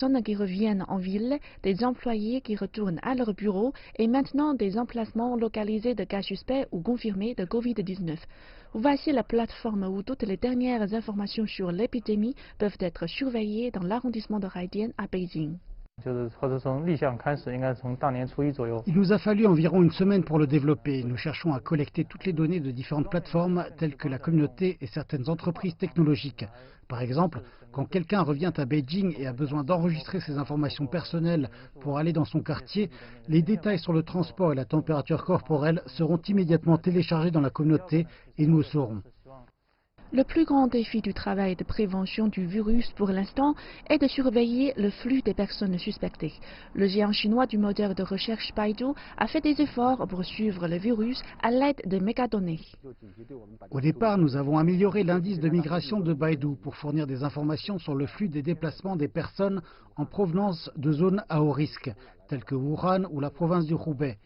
Personnes qui reviennent en ville, des employés qui retournent à leur bureau et maintenant des emplacements localisés de cas suspects ou confirmés de Covid-19. Voici la plateforme où toutes les dernières informations sur l'épidémie peuvent être surveillées dans l'arrondissement de Haidian à Beijing. Il nous a fallu environ une semaine pour le développer. Nous cherchons à collecter toutes les données de différentes plateformes telles que la communauté et certaines entreprises technologiques. Par exemple, quand quelqu'un revient à Beijing et a besoin d'enregistrer ses informations personnelles pour aller dans son quartier, les détails sur le transport et la température corporelle seront immédiatement téléchargés dans la communauté et nous le saurons. Le plus grand défi du travail de prévention du virus pour l'instant est de surveiller le flux des personnes suspectées. Le géant chinois du moteur de recherche Baidu a fait des efforts pour suivre le virus à l'aide de mégadonnées. Au départ, nous avons amélioré l'indice de migration de Baidu pour fournir des informations sur le flux des déplacements des personnes en provenance de zones à haut risque, telles que Wuhan ou la province du Hubei.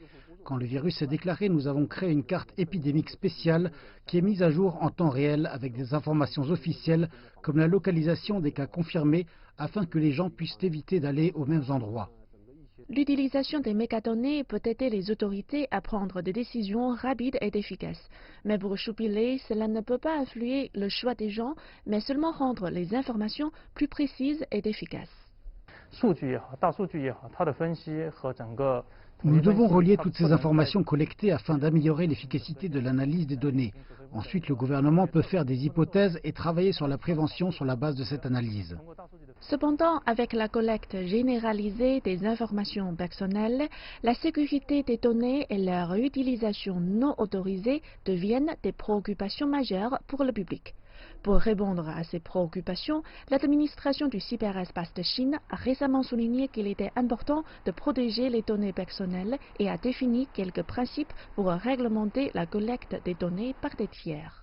Quand le virus s'est déclaré, nous avons créé une carte épidémique spéciale qui est mise à jour en temps réel avec des informations officielles comme la localisation des cas confirmés afin que les gens puissent éviter d'aller aux mêmes endroits. L'utilisation des mégadonnées peut aider les autorités à prendre des décisions rapides et efficaces. Mais pour Shupile, cela ne peut pas influer le choix des gens, mais seulement rendre les informations plus précises et efficaces. Nous devons relier toutes ces informations collectées afin d'améliorer l'efficacité de l'analyse des données. Ensuite, le gouvernement peut faire des hypothèses et travailler sur la prévention sur la base de cette analyse. Cependant, avec la collecte généralisée des informations personnelles, la sécurité des données et leur utilisation non autorisée deviennent des préoccupations majeures pour le public. Pour répondre à ces préoccupations, l'administration du cyberespace de Chine a récemment souligné qu'il était important de protéger les données personnelles et a défini quelques principes pour réglementer la collecte des données par des tiers.